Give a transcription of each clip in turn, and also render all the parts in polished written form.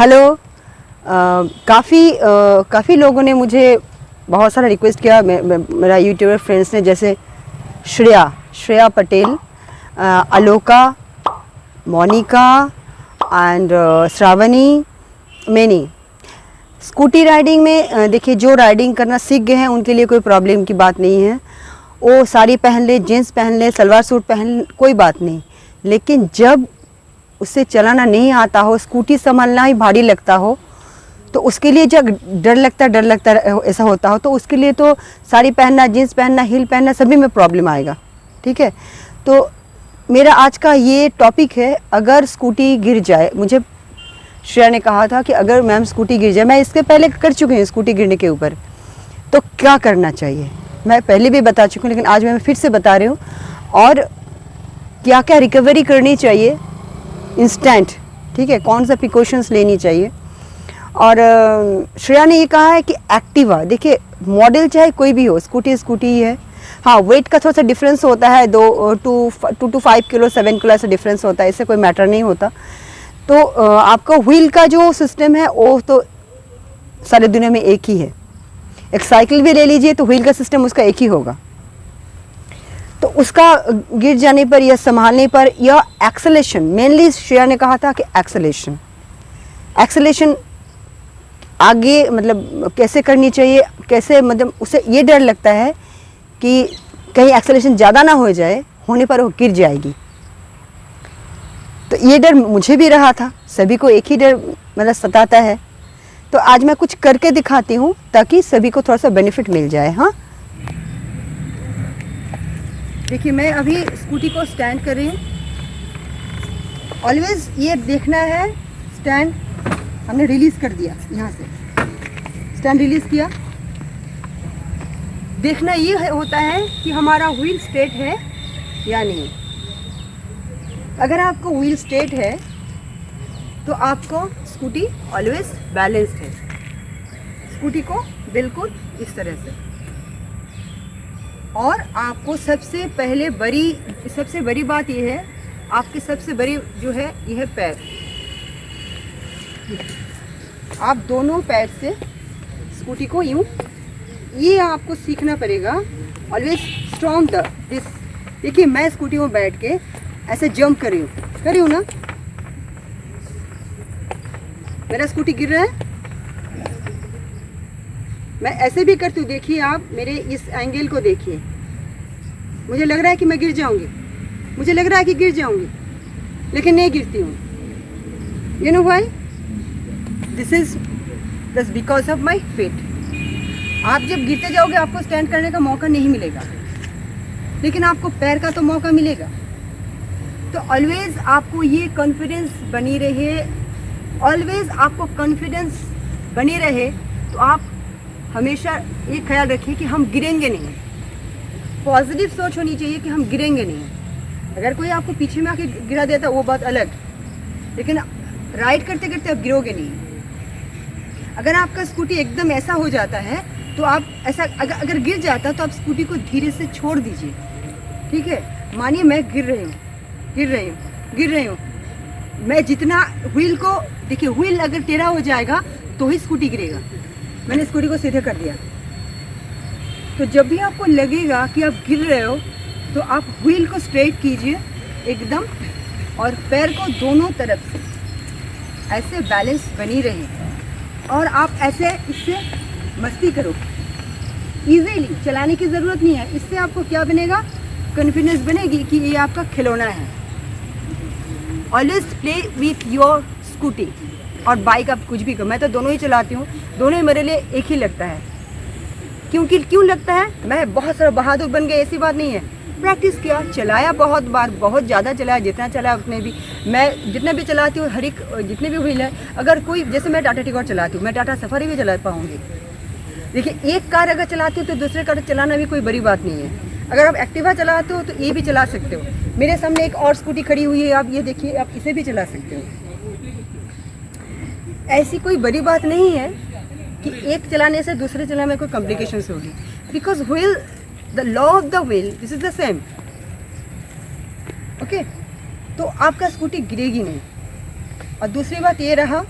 Hello. काफ़ी लोगों ने मुझे बहुत सारा रिक्वेस्ट किया, मेरा यूट्यूबर फ्रेंड्स ने, जैसे Shreya Patel, Aloka, Monika and Shravani, many. Scooty riding में देखिए, जो राइडिंग करना सीख गए हैं उनके लिए कोई प्रॉब्लम की बात नहीं है। वो साड़ी पहन ले, जीन्स पहन ले, सलवार सूट पहन, कोई बात नहीं। लेकिन जब उससे चलाना नहीं आता हो, स्कूटी संभालना ही भारी लगता हो, तो उसके लिए जब डर लगता ऐसा होता हो, तो उसके लिए तो साड़ी पहनना, जीन्स पहनना, हील पहनना, सभी में प्रॉब्लम आएगा। ठीक है, तो मेरा आज का ये टॉपिक है, अगर स्कूटी गिर जाए। मुझे श्रेया ने कहा था कि अगर मैम स्कूटी गिर जाए, मैं इसके पहले कर चुकी हूँ स्कूटी गिरने के ऊपर, तो क्या करना चाहिए। मैं पहले भी बता चुकी हूँ, लेकिन आज मैं फिर से बता रही हूँ, और क्या क्या रिकवरी करनी चाहिए इंस्टेंट। ठीक है, कौन सा प्रिकॉशंस लेनी चाहिए। और श्रेया ने ये कहा है कि एक्टिवा, देखिए मॉडल चाहे कोई भी हो, स्कूटी ही है। हाँ, वेट का थोड़ा सा डिफरेंस होता है, 2 to 5 किलो, 7 किलो ऐसा डिफरेंस होता है, इससे कोई मैटर नहीं होता। तो आपका व्हील का जो सिस्टम है वो तो सारी दुनिया में एक ही है। एक साइकिल भी ले लीजिए तो व्हील का सिस्टम उसका एक ही होगा। तो उसका गिर जाने पर या संभालने पर, या एक्सेलेरेशन, मेनली श्रेया ने कहा था कि एक्सेलेरेशन आगे मतलब कैसे करनी चाहिए, कैसे, मतलब उसे ये डर लगता है कि कहीं एक्सेलेरेशन ज़्यादा ना हो जाए, होने पर वो गिर जाएगी। तो ये डर मुझे भी रहा था, सभी को एक ही डर मतलब सताता है। तो आज मैं कुछ करके दिखाती हूँ ताकि सभी को थोड़ा सा बेनिफिट मिल जाए। हाँ, देखिए मैं अभी स्कूटी को स्टैंड कर रही हूँ। ऑलवेज ये देखना है, स्टैंड हमने रिलीज कर दिया, यहाँ से स्टैंड रिलीज किया। देखना ये होता है कि हमारा व्हील स्ट्रेट है या नहीं। अगर आपको व्हील स्ट्रेट है तो आपको स्कूटी ऑलवेज बैलेंस्ड है। स्कूटी को बिल्कुल इस तरह से, और आपको सबसे बड़ी बात ये है, आपकी सबसे बड़ी जो है ये है पैर। आप दोनों पैर से स्कूटी को यूं, ये आपको सीखना पड़ेगा। Always strong this. देखिए मैं स्कूटी में बैठ के ऐसे जंप कर रही हूँ ना, मेरा स्कूटी गिर रहा है, मैं ऐसे भी करती हूँ। देखिए आप मेरे इस एंगल को देखिए, मुझे लग रहा है कि मैं गिर जाऊंगी, मुझे लग रहा है कि गिर जाऊंगी, लेकिन नहीं गिरती हूँ। You know why? This is just because of my fat. आप जब गिरते जाओगे आपको स्टैंड करने का मौका नहीं मिलेगा, लेकिन आपको पैर का तो मौका मिलेगा। तो ऑलवेज आपको ये कॉन्फिडेंस बनी रहे, ऑलवेज आपको कॉन्फिडेंस बनी रहे। तो आप हमेशा ये ख्याल रखिए कि हम गिरेंगे नहीं। पॉजिटिव सोच होनी चाहिए कि हम गिरेंगे नहीं। अगर कोई आपको पीछे में आके गिरा देता वो बात अलग, लेकिन राइड करते करते आप गिरोगे नहीं। अगर आपका स्कूटी एकदम ऐसा हो जाता है तो आप ऐसा, अगर गिर जाता तो आप स्कूटी को धीरे से छोड़ दीजिए। ठीक है, मानिए मैं गिर रही हूँ, मैं जितना व्हील को, देखिए व्हील अगर टेढ़ा हो जाएगा तो ही स्कूटी गिरेगा। मैंने स्कूटी को सीधे कर दिया। तो जब भी आपको लगेगा कि आप गिर रहे हो तो आप व्हील को स्ट्रेट कीजिए एकदम, और पैर को दोनों तरफ से ऐसे बैलेंस बनी रहे, और आप ऐसे इससे मस्ती करो। इजीली चलाने की ज़रूरत नहीं है। इससे आपको क्या बनेगा, कॉन्फिडेंस बनेगी कि ये आपका खिलौना है। Always play with your scooty और बाइक। आप कुछ भी करो, मैं तो दोनों ही चलाती हूँ, दोनों ही मेरे लिए एक ही लगता है। क्यों लगता है, मैं बहुत सारा बहादुर बन गई ऐसी बात नहीं है। प्रैक्टिस किया, चलाया बहुत बार, बहुत ज़्यादा चलाया, जितना चलाया उतने भी। मैं जितने भी चलाती हूँ, हर एक जितने भी व्हील है, अगर कोई, जैसे मैं टाटा टिगोर चलाती हूँ, मैं टाटा सफारी भी चला पाऊँगी। देखिए एक कार अगर चलाती हूँ तो दूसरे कार चलाना भी कोई बड़ी बात नहीं है। अगर आप एक्टिवा चलाते हो तो ये भी चला सकते हो। मेरे सामने एक और स्कूटी खड़ी हुई है, आप ये देखिए, आप इसे भी चला सकते हो। ऐसी कोई बड़ी बात नहीं है कि एक चलाने से दूसरे चलाने में कोई कॉम्प्लिकेशंस होगी, because wheel, the law of the wheel, this is the same. Okay, तो आपका स्कूटी गिरेगी नहीं। और दूसरी बात ये रहा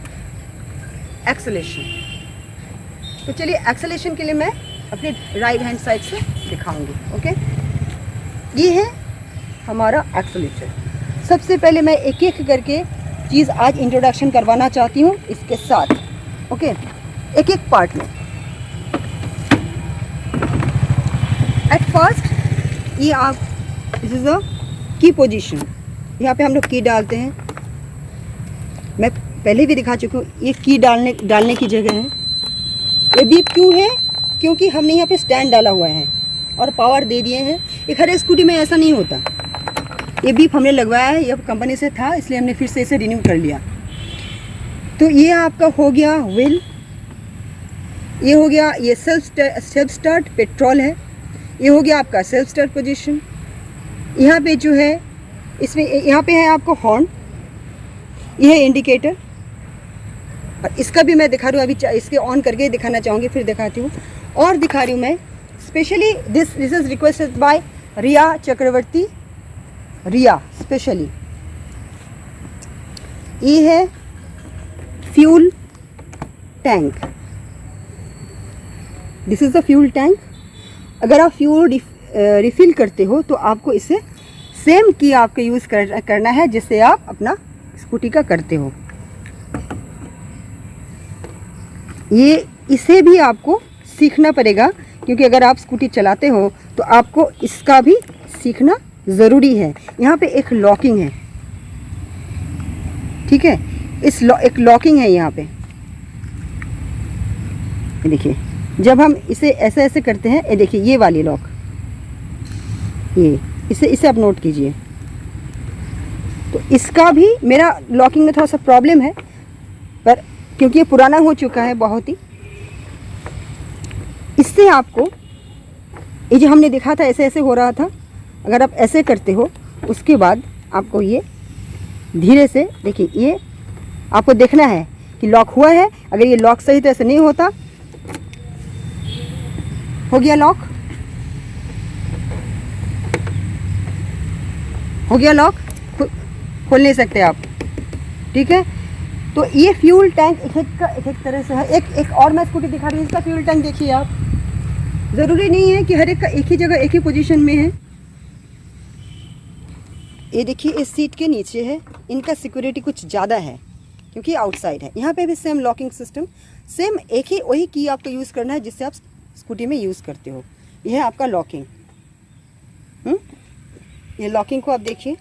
एक्सेलेरेशन। तो चलिए एक्सेलेरेशन के लिए मैं अपने राइट हैंड साइड से दिखाऊंगी। ओके, ये है हमारा एक्सेलेरेटर। सबसे पहले मैं एक एक करके चीज़ आज इंट्रोडक्शन करवाना चाहती हूँ इसके साथ। ओके, एक एक पार्ट में। एट फर्स्ट ये आप, दिस इज़ अ की पोजीशन। यहाँ पे हम लोग की डालते हैं, मैं पहले भी दिखा चुकी हूँ। ये की डालने की जगह है। ये बीप क्यों है? क्योंकि हमने यहाँ पे स्टैंड डाला हुआ है और पावर दे दिए हैं। एक हर स्कूटी में ऐसा नहीं होता। ये बीप हमने लगवाया है, ये कंपनी से था, इसलिए हमने फिर से इसे रिन्यू कर लिया। तो ये आपका हो गया व्हील, ये हो गया, ये सेल्फ स्टार्ट पेट्रोल है। ये हो गया आपका सेल्फ स्टार्ट पोजीशन। यहाँ पे जो है, इसमें यहाँ पे है आपको हॉर्न, ये है इंडिकेटर। और इसका भी मैं दिखा रही हूँ, अभी इसके ऑन करके दिखाना चाहूँगी, फिर दिखाती हूँ। और दिखा रही हूँ मैं specially, this is requested by Riya Chakraborty, Riya specially. ये है fuel tank, this is the fuel tank. अगर आप फ्यूल रिफ़िल करते हो तो आपको इसे सेम की आपको यूज़ करना है जिससे आप अपना स्कूटी का करते हो। ये इसे भी आपको सीखना पड़ेगा, क्योंकि अगर आप स्कूटी चलाते हो तो आपको इसका भी सीखना ज़रूरी है। यहाँ पे एक लॉकिंग है, ठीक है, एक लॉकिंग है यहाँ पे। देखिए, जब हम इसे ऐसे ऐसे करते हैं, ये देखिए ये वाली लॉक, ये इसे आप नोट कीजिए। तो इसका भी, मेरा लॉकिंग में थोड़ा सा प्रॉब्लम है, पर क्योंकि ये पुराना हो चुका है बहुत ही, इससे आपको ये जो हमने देखा था ऐसे ऐसे हो रहा था, अगर आप ऐसे करते हो उसके बाद आपको ये धीरे से, देखिए ये आपको देखना है कि लॉक हुआ है। अगर ये लॉक सही तरह से नहीं होता, हो गया लॉक, हो गया लॉक, खोल नहीं सकते आप, ठीक है। तो ये फ्यूल टैंक एक एक तरह से है। एक और मैं स्कूटी दिखा रही हूँ, इसका फ्यूल टैंक देखिए आप। ज़रूरी नहीं है कि हर एक का एक ही जगह एक ही पोजीशन में है। ये देखिए इस सीट के नीचे है, इनका सिक्योरिटी कुछ ज़्यादा है क्योंकि आउटसाइड है। यहाँ पे भी सेम लॉकिंग सिस्टम, सेम एक ही वही की आपको यूज़ करना है जिससे आप स्कूटी में यूज़ करते हो। यह है आपका लॉकिंग। ये लॉकिंग को आप देखिए,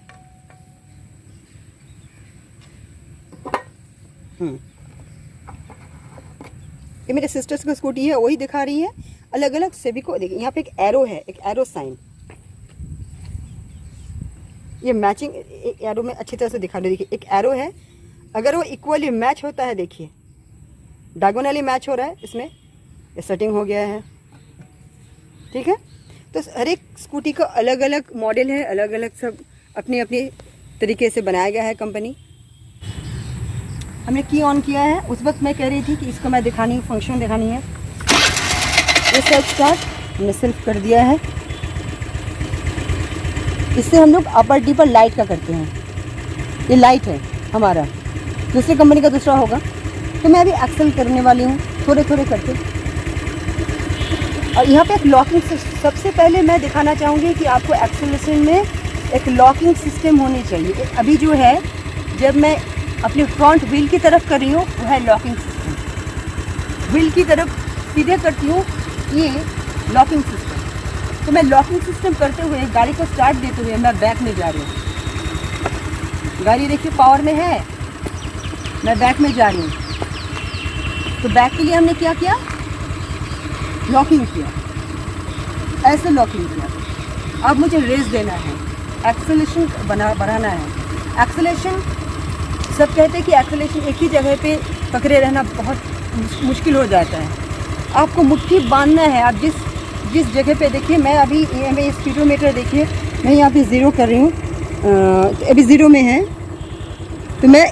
ये मेरे सिस्टर्स की स्कूटी है, वही दिखा रही है। अलग अलग सभी को देखिए, यहाँ पे एक एरो है, एक एरो साइन, ये मैचिंग एरो में अच्छी तरह से दिखा रही है। देखिए एक एरो है, अगर वो इक्वली मैच होता है, देखिए डायगोनली मैच हो रहा है, इसमें ये सेटिंग हो गया है, ठीक है। तो हर एक स्कूटी का अलग अलग मॉडल है, अलग अलग सब अपने अपने तरीके से बनाया गया है कंपनी। हमने की ऑन किया है, उस वक्त मैं कह रही थी कि इसको मैं दिखानी, फंक्शन दिखानी है। ये सेल्फ स्टार्ट हमने सेल्फ कर दिया है। इससे हम लोग अपर डीपर लाइट का करते हैं। ये लाइट है हमारा, दूसरी कंपनी का दूसरा होगा। तो मैं अभी एक्सेल करने वाली हूँ थोड़े थोड़े करके। और यहाँ पे एक लॉकिंग, सबसे पहले मैं दिखाना चाहूँगी कि आपको एक्सेलरेशन में एक लॉकिंग सिस्टम होनी चाहिए। अभी जो है, जब मैं अपने फ्रंट व्हील की तरफ कर रही हूँ, वो है लॉकिंग सिस्टम। व्हील की तरफ सीधे करती हूँ, ये लॉकिंग सिस्टम। तो मैं लॉकिंग सिस्टम करते हुए, गाड़ी को स्टार्ट देते हुए मैं बैक में जा रही हूँ। गाड़ी देखिए पावर में है, मैं बैक में जा रही हूँ। तो बैक के लिए हमने क्या किया, लॉकिंग किया, ऐसे लॉकिंग किया। अब मुझे रेस देना है, एक्सेलरेशन बढ़ाना है। एक्सेलरेशन, सब कहते हैं कि एक्सेलरेशन एक ही जगह पे पकड़े रहना बहुत मुश्किल हो जाता है। आपको मुट्ठी बांधना है। आप जिस जगह पे, देखिए मैं अभी ये स्पीडोमीटर देखिए, मैं यहाँ पे ज़ीरो कर रही हूँ, अभी ज़ीरो में है। तो मैं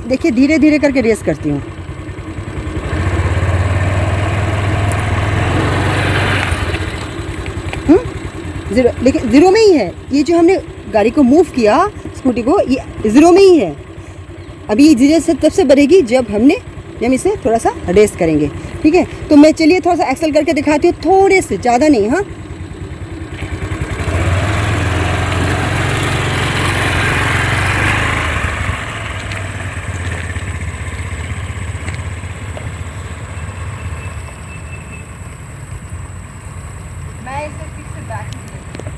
देखिए धीरे धीरे करके रेस करती हूँ। ज़ीरो, लेकिन ज़ीरो में ही है। ये जो हमने गाड़ी को मूव किया, स्कूटी को, ये ज़ीरो में ही है। अभी ये धीरे से तब से बढ़ेगी जब हमने ये हम इसे थोड़ा सा रेस्ट करेंगे, ठीक है। तो मैं चलिए थोड़ा सा एक्सेल करके दिखाती हूँ, थोड़े से, ज़्यादा नहीं, हाँ। मैं इसे ठीक से बैठ नहीं देती।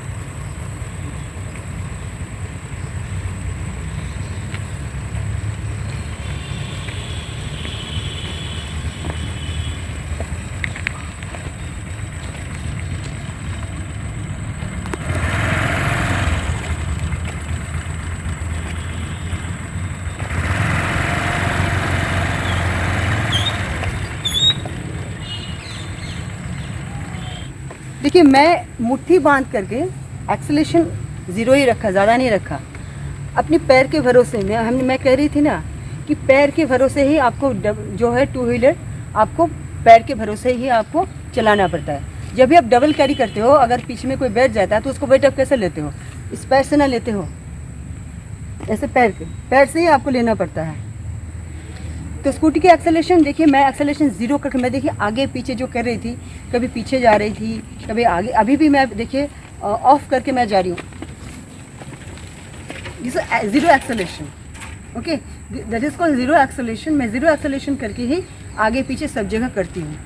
देखिए मैं मुट्ठी बांध करके एक्सेलेरेशन 0 ही रखा, ज़्यादा नहीं रखा। अपने पैर के भरोसे मैं कह रही थी ना कि पैर के भरोसे ही आपको जो है टू व्हीलर आपको पैर के भरोसे ही आपको चलाना पड़ता है। जब भी आप डबल कैरी करते हो, अगर पीछे में कोई बैठ जाता है तो उसको वेट आप कैसे लेते हो? इस पैर से ना लेते हो, ऐसे पैर से ही आपको लेना पड़ता है। तो स्कूटी की एक्सेलेरेशन देखिए, मैं एक्सेलेरेशन 0 करके मैं देखिए आगे पीछे जो कर रही थी, कभी पीछे जा रही थी, कभी आगे। अभी भी मैं देखिए ऑफ करके मैं जा रही हूँ, this 0 acceleration, okay, that is called 0 acceleration. मैं 0 एक्सेलेरेशन करके ही आगे पीछे सब जगह करती हूँ।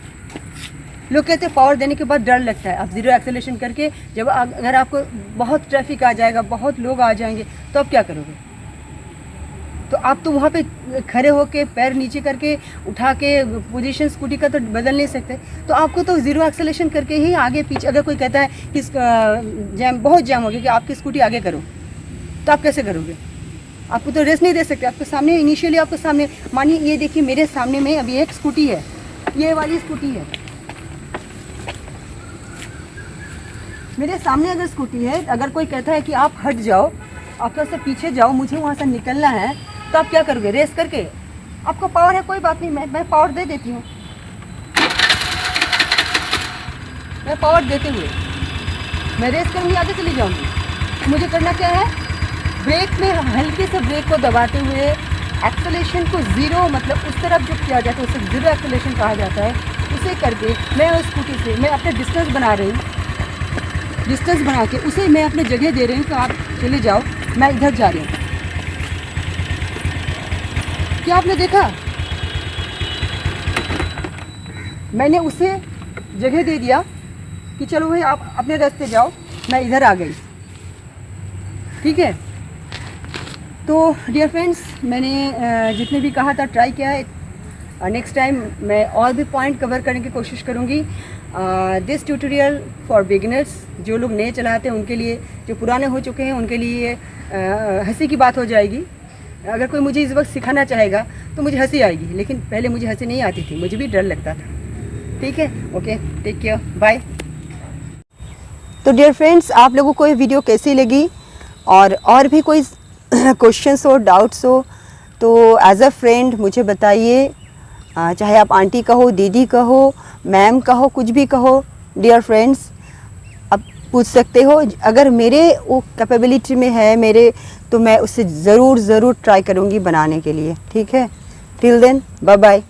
लोग कहते हैं पावर देने के बाद डर लगता है। आप 0 एक्सेलेरेशन करके जब अगर आपको बहुत ट्रैफिक आ जाएगा, बहुत लोग आ जाएंगे, तो आप क्या करोगे? तो आप तो वहाँ पे खड़े होके पैर नीचे करके उठा के पोजीशन स्कूटी का तो बदल नहीं सकते। तो आपको तो 0 एक्सेलेरेशन करके ही आगे पीछे, अगर कोई कहता है कि बहुत जैम हो गया कि आपकी स्कूटी आगे करो, तो आप कैसे करोगे? आपको तो रेस्ट नहीं दे सकते। आपके सामने इनिशियली आपके सामने, मानिए ये देखिए मेरे सामने में अभी एक स्कूटी है, ये वाली स्कूटी है मेरे सामने। अगर स्कूटी है, अगर कोई कहता है कि आप हट जाओ, आप थोड़ा सा पीछे जाओ, मुझे वहाँ से निकलना है, तो आप क्या करोगे? रेस करके? आपको पावर है, कोई बात नहीं, मैं पावर दे देती हूँ। मैं पावर देते हुए मैं रेस करूँगी, आगे चली जाऊँगी। मुझे करना क्या है? ब्रेक में हल्के से ब्रेक को दबाते हुए एक्सेलेरेशन को 0, मतलब उस तरफ जो किया जाता है उसे 0 एक्सेलेरेशन कहा जाता है। उसे करके मैं उस स्कूटी से मैं अपने डिस्टेंस बना रही हूँ, डिस्टेंस बना के उसे मैं अपने जगह दे रही हूँ कि आप चले जाओ, मैं इधर जा रही हूँ। क्या आपने देखा? मैंने उसे जगह दे दिया कि चलो भाई आप अपने रास्ते जाओ, मैं इधर आ गई, ठीक है। तो डियर फ्रेंड्स, मैंने जितने भी कहा था ट्राई किया है। नेक्स्ट टाइम मैं और भी पॉइंट कवर करने की कोशिश करूँगी। दिस ट्यूटोरियल फॉर बिगिनर्स, जो लोग नए चलाते हैं उनके लिए, जो पुराने हो चुके हैं उनके लिए हंसी की बात हो जाएगी। अगर कोई मुझे इस वक्त सिखाना चाहेगा तो मुझे हंसी आएगी, लेकिन पहले मुझे हंसी नहीं आती थी, मुझे भी डर लगता था। ठीक है, ओके, टेक केयर, बाय। तो डियर फ्रेंड्स, आप लोगों को ये वीडियो कैसी लगी, और भी कोई क्वेश्चंस हो, डाउट्स हो, तो एज अ फ्रेंड मुझे बताइए। चाहे आप आंटी कहो, दीदी कहो, मैम कहो, कुछ भी कहो, डियर फ्रेंड्स आप पूछ सकते हो। अगर मेरे वो कैपेबिलिटी में है मेरे, तो मैं उससे ज़रूर ट्राई करूँगी बनाने के लिए। ठीक है, टिल देन बाय बाय।